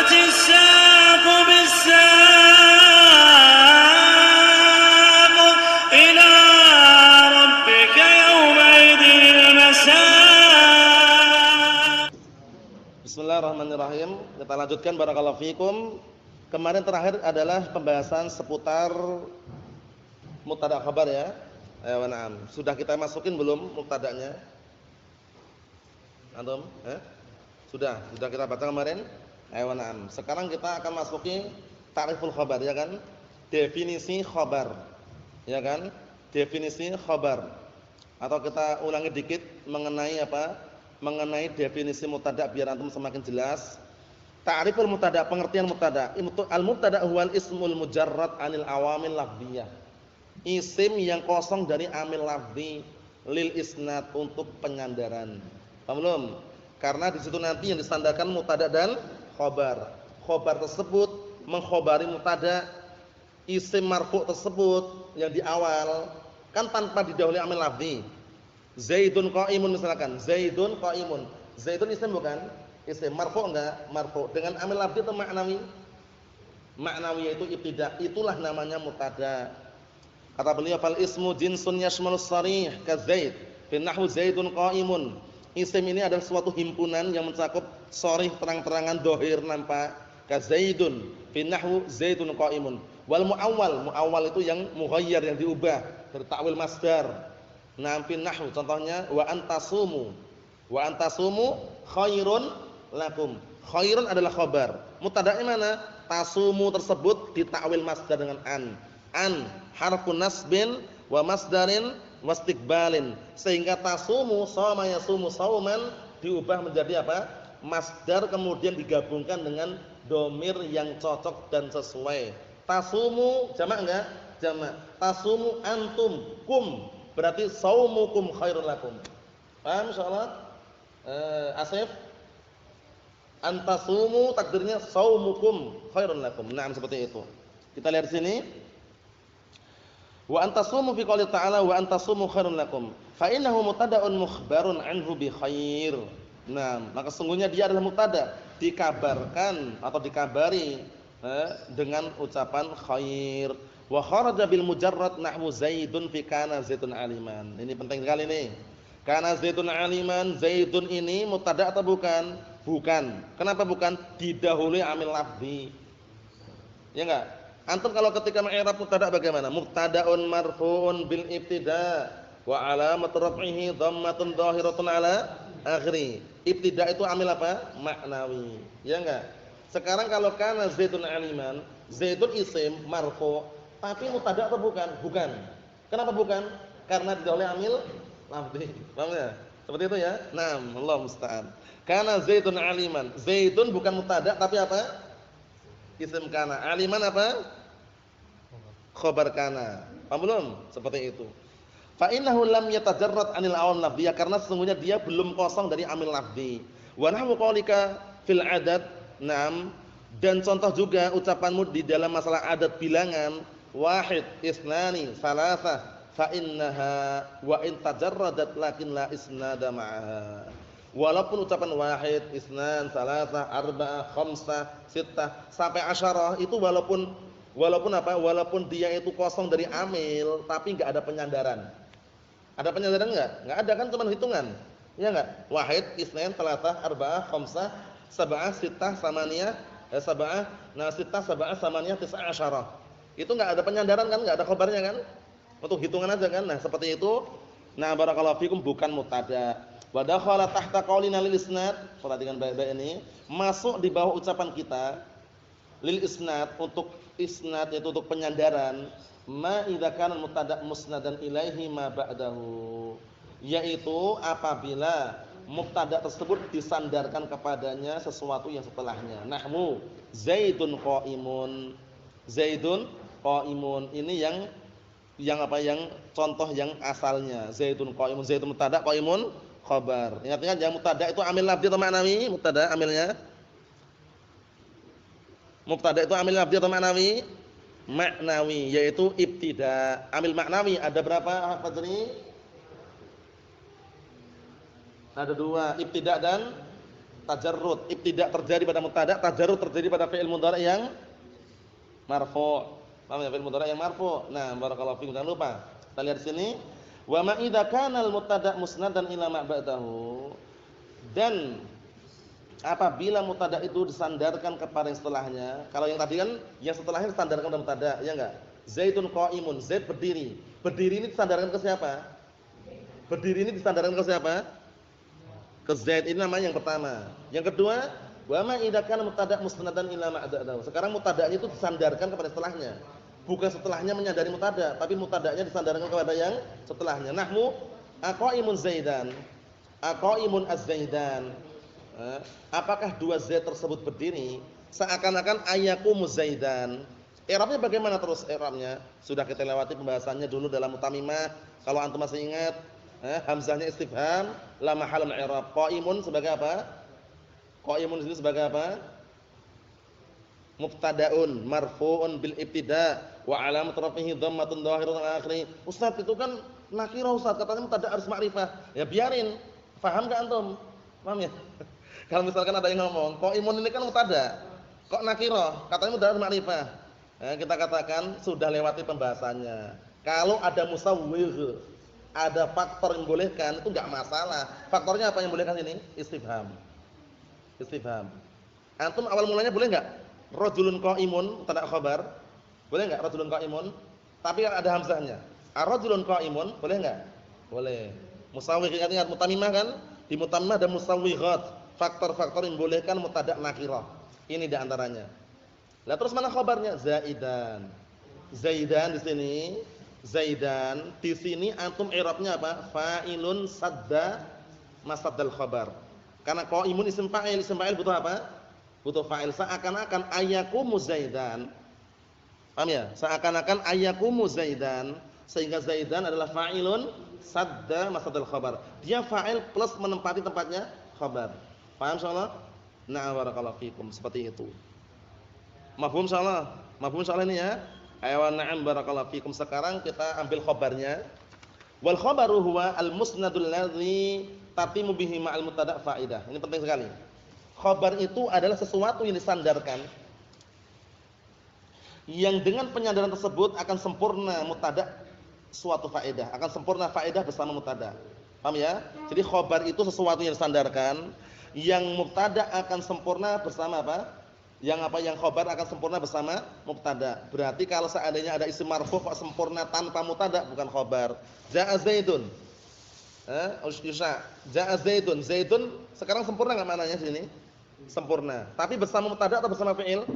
والتفت الساق بالساق إلى ربك يومئذ المساق. Bismillahirrahmanirrahim. Kita lanjutkan barakallahu fikum. Kemarin terakhir adalah pembahasan seputar mubtada khabar ya. Ayo na'am. Sudah kita masukin belum mubtadanya? Antum? Sudah kita baca kemarin. Ayo na'am. Sekarang kita akan masuki ta'riful khabar ya kan? Definisi khabar. Ya kan? Definisi khabar. Atau kita ulangi dikit mengenai apa? Mengenai definisi mubtada biar antum semakin jelas. Ta'riful mubtada, pengertian mubtada. Al-mubtada huwal ismul mujarrad 'anil awamil lafdhiyah. Isim yang kosong dari amil lafzi lil isnad untuk penyandaran. Paham belum? Karena di situ nanti yang disandarkan mubtada dan khabar. Khabar tersebut mengkhabari mubtada, isim marfu' tersebut yang di awal kan tanpa didahului amil lafzi. Zaidun qa'imun misalkan, Zaidun qa'imun. Zaidun isim bukan? Isim marfu' enggak? Marfu'. Dengan amil lafzi atau ma'nawi? Ma'nawi yaitu ibtida. Itulah namanya mubtada. Kata beliau fal ismu jinsun yashmalus sarih ka Zaid. Fi nahwu Zaidun qa'imun. Isim ini adalah suatu himpunan yang mencakup sharih terang-terangan dhahir nampak ka Zaidun. Fi nahwu Zaidun qa'imun. Wal muawwal itu yang mughayyar yang diubah dari ta'wil masdar. Nah, fi nahwu contohnya wa antasumu. Wa antasumu khairun lakum. Khairun adalah khabar. Mubtada'nya mana? Tasumu tersebut ditakwil masdar dengan an. An harfun nasbin wa masdarin wastiqbalin. Sehingga tasumu sama yasumu sauman diubah menjadi apa? Masdar kemudian digabungkan dengan domir yang cocok dan sesuai. Tasumu jamak enggak? Jamak. Tasumu antum kum berarti saumukum khairun lakum. Paham insyaallah? Asif antasumu takdirnya saumukum khairun lakum. Naam seperti itu. Kita lihat sini. Wa antasumu fi qouli ta'ala wa antasumu khairun lakum. Fa innahu mubtada'un mukhbarun anhu bi khair. Nah, maka sungguhnya dia adalah mubtada, dikabarkan atau dikabari dengan ucapan khair. Wa kharaja bil mujarrad nahwu Zaidun fi kana Zaidun aliman. Ini penting sekali nih. Kana Zaidun aliman, Zaidun ini mubtada atau bukan? Bukan. Kenapa bukan? Didahului amil lafzi. Ya enggak? Antum kalau ketika mengi'rab mubtada bagaimana? Mubtadaun marfu'un bil ibtida wa alamatu raf'ihi dhammatun dhahiratun ala akhiri. Ibtida itu amil apa? Ma'nawi. Ya enggak? Sekarang kalau kana Zaidun aliman, Zaidun isim marfu', tapi mubtada atau bukan? Bukan. Kenapa bukan? Karena didahului amil lafzi. Paham ya? Seperti itu ya? Naam, Allah musta'an. Kana Zaidun aliman. Zaidun bukan mubtada tapi apa? Isim kana. Aliman apa? Khabar kana. Paham belum? Seperti itu. Fa innahu lam yatajarrad 'anil awam lafdhiyah karena sesungguhnya dia belum kosong dari amil lafzi. Wa nahwu qaulika fil adad. Naam. Dan contoh juga ucapanmu di dalam masalah adat bilangan wahid, isnani, salasah. Fa innaha wa in tajarradat lakin la isnada ma'aha. Walaupun ucapan wahid, isnan, salasah, arba'ah, khamsah, sittah sampai asyarah itu walaupun apa? Walaupun dia itu kosong dari amil tapi enggak ada penyandaran. Ada penyandaran enggak? Enggak ada kan cuma hitungan. Iya enggak? Wahid, isnan, salasah, arba'ah, khamsah, sab'ah, sittah, samaniyah, sab'ah, sittah, sab'ah, samaniyah, tis'ah, asyarah. Itu enggak ada penyandaran kan? Enggak ada khabarnya kan? Untuk hitungan aja kan. Nah, seperti itu. Nah, barakallahu fikum bukan mubtada. Wa dakhala tahta qaulina lil isnad. Perhatikan baik-baik ini. Masuk di bawah ucapan kita lil isnad untuk isnad yaitu untuk penyandaran. Ma idza kana mubtada musnadan ilaihi ma ba'dahu. Yaitu apabila mubtada tersebut disandarkan kepadanya sesuatu yang setelahnya. Nahwu Zaidun qa'imun. Zaidun qa'imun. Ini yang apa? Yang contoh yang asalnya Zaidun qa'imun, Zaidun mubtada, qa'imun khabar. Ingat-ingat yang mubtada itu amil lafzi atau ma'nawi? Mubtada amilnya mubtada itu amil lafzi atau ma'nawi? Ma'nawi, yaitu ibtida. Amil ma'nawi ada berapa Fadri? Ada dua, ibtida dan tajarrud. Ibtida terjadi pada mubtada, tajarrud terjadi pada fi'il mudhari' yang marfu'. Paham ya, fi'il mudhari' yang marfu'. Nah, barakallahu fiikum, jangan lupa. Kita lihat di sini, wa ma idza kana al-mubtada' musnadan ila ma ba'dahu. Dan apabila mubtada' itu disandarkan kepada yang setelahnya. Kalau yang tadi kan yang setelahnya disandarkan pada mubtada', ya enggak? Zaidun qa'imun, Zaid berdiri. Berdiri ini disandarkan ke siapa? Berdiri ini disandarkan ke siapa? Ke Zaid, ini namanya yang pertama. Yang kedua, wa ma idza kana mubtada' musnadan ila ma ba'dahu. Sekarang mubtada'nya itu disandarkan kepada setelahnya. Bukan setelahnya menyandari mubtada', tapi mubtada'nya disandarkan kepada yang setelahnya. Nahmu aqaimun Zaidan. Aqaimun az-Zaidan. Apakah dua Zaid tersebut berdiri? Seakan-akan ayaqumu Zaidan. I'rabnya bagaimana terus i'rabnya? Sudah kita lewati pembahasannya dulu dalam mutamimah. Kalau antum masih ingat, hamzahnya istifham, la mahal min i'rab. Qaimun sebagai apa? Qaimun itu sebagai apa? Mubtada'un marfu'un bil ibtida' wa 'alamat rafihi dhammatun dhahiratun 'ala akhirih. Ustaz, itu kan nakirah Ustaz, katanya mubtada' harus ma'rifah. Ya biarin. Paham enggak antum? Paham ya? Kalau misalkan ada yang ngomong, qaimun ini kan mubtada'. Kok nakirah? Katanya mubtada' harus ma'rifah. Kita katakan sudah lewati pembahasannya. Kalau ada musawwigh, ada faktor yang membolehkan, itu enggak masalah. Faktornya apa yang membolehkan ini? Istifham. Istifham. Antum awal mulanya boleh enggak? Rajulun qa'imun mubtada' khabar. Boleh enggak rajulun qa'imun? Tapi ada hamzahnya. Ar-rajulun qa'imun, boleh enggak? Boleh. Musawwigh, ingat mutamimah kan? Di mutamimah ada musawwighat. Faktor-faktor yang membolehkan mubtada' nakirah. Ini di antaranya. Lah terus mana khabarnya? Zaidan. Zaidan di sini, Zaidan di sini antum i'rabnya apa? Fa'ilun sadda masaddal khabar. Karena qaimun isim fa'il butuh apa? Butuh fa'il. Seakan-akan ayaqumu Zaidan. Paham ya? Seakan-akan ayaqumu Zaidan, sehingga Zaidan adalah fa'ilun sadda masaddal khabar. Dia fa'il plus menempati tempatnya khabar. Paham insyaallah? Nah, barakallahu fikum, seperti itu. Mafhum insyaallah? Mafhum insyaallah ini ya? Ayo na'am barakallahu fikum. Sekarang kita ambil khabarnya. Wal khabaru huwa al-musnadul ladzi tatimu bihi ma'al mubtada' fa'idah. Ini penting sekali. Khabar itu adalah sesuatu yang disandarkan yang dengan penyandaran tersebut akan sempurna mubtada' suatu faedah, akan sempurna faedah bersama mubtada'. Paham ya? Jadi khabar itu sesuatu yang disandarkan yang mubtada' akan sempurna bersama apa? Yang khabar akan sempurna bersama mubtada'. Berarti kalau seandainya ada isim marfu' kok sempurna tanpa mubtada' bukan khabar. Ja'a Zaidun. Ja'a Zaidun. Zaidun sekarang sempurna enggak maknanya di sini? Sempurna. Tapi bersama mubtada' atau bersama fi'il?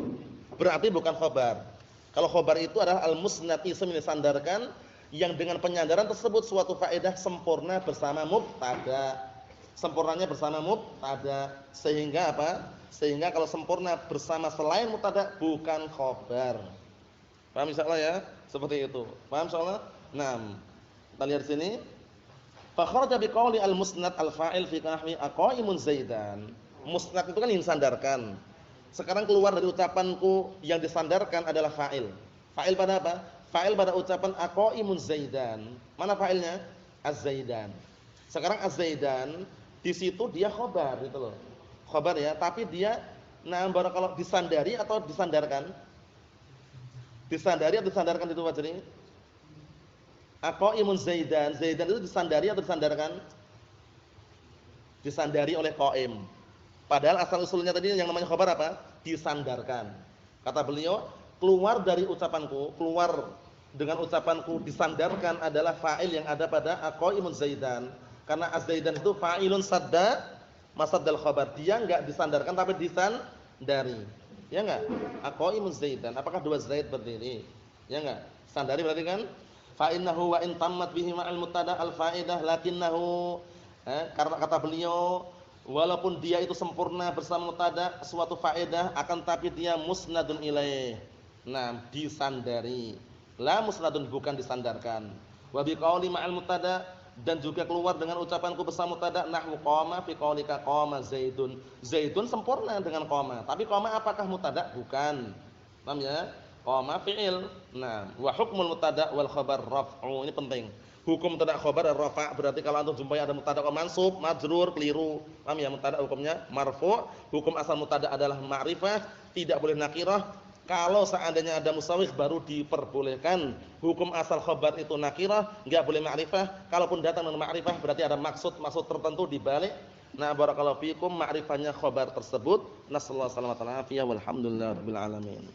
Berarti bukan khabar. Kalau khabar itu adalah al-musnad, isim yang disandarkan yang dengan penyandaran tersebut suatu faedah sempurna bersama mubtada'. Sempurnanya bersama mubtada'. Sehingga apa? Sehingga kalau sempurna bersama selain mubtada' bukan khabar. Paham insyaallah ya? Seperti itu. Paham insyaallah? Naam. Kita lihat sini. Fa kharaja bi qouli al-musnad al-fa'il fi nahwi aqaimun Zaidan. Musnad itu kan yang disandarkan. Sekarang keluar dari ucapanku yang disandarkan adalah fa'il. Fa'il pada apa? Fa'il pada ucapan aqaimun Zaidan. Mana fa'ilnya? Az-Zaidan. Sekarang az-Zaidan di situ dia khabar gitu loh. Khabar ya, tapi dia barakallahu disandari atau disandarkan? Disandari atau disandarkan itu wajib. Aqaimun Zaidan. Zaidan itu disandari atau disandarkan? Disandari oleh qaim. Padahal asal usulnya tadi yang namanya khabar apa? Disandarkan. Kata beliau, keluar dari ucapanku, keluar dengan ucapanku disandarkan adalah fa'il yang ada pada aqaimun Zaidan. Karena az-Zaidan itu fa'ilun sadda masaddal khabar. Dia enggak disandarkan tapi disandari. Ya enggak? Aqaimun Zaidan. Apakah dua Zaid berdiri? Ya enggak? Sandari berarti kan? Fa innahu wa in tammat bihi ma'al mubtada' al-fa'idah lakinnahu karena kata beliau walaupun dia itu sempurna bersama mubtada' suatu faedah akan tapi dia musnadun ilaih. Nah, disandari. La musnadun bukan disandarkan. Wa bi qauli ma'al mubtada' dan juga keluar dengan ucapanku bersama mubtada' nahwu qama fi qaulika qama Zaidun. Zaidun sempurna dengan qama, tapi qama apakah mubtada'? Bukan. Paham ya? Qama fi'il. Nah, wa hukmul mubtada' wal khabar raf'u. Ini penting. Hukum mubtada khabar rafa', berarti kalau antum jumpai ada mubtada kok mansub, majrur, keliru. Paham ya? Mubtada hukumnya marfu', hukum asal mubtada adalah ma'rifah, tidak boleh nakirah. Kalau seandainya ada musawwigh baru diperbolehkan. Hukum asal khabar itu nakirah, enggak boleh ma'rifah. Kalaupun datang dengan ma'rifah berarti ada maksud tertentu di balik. Nah, barakallahu fikum ma'rifahnya khabar tersebut. Nasallahu alaihi wasallam walhamdulillahirabbil alamin.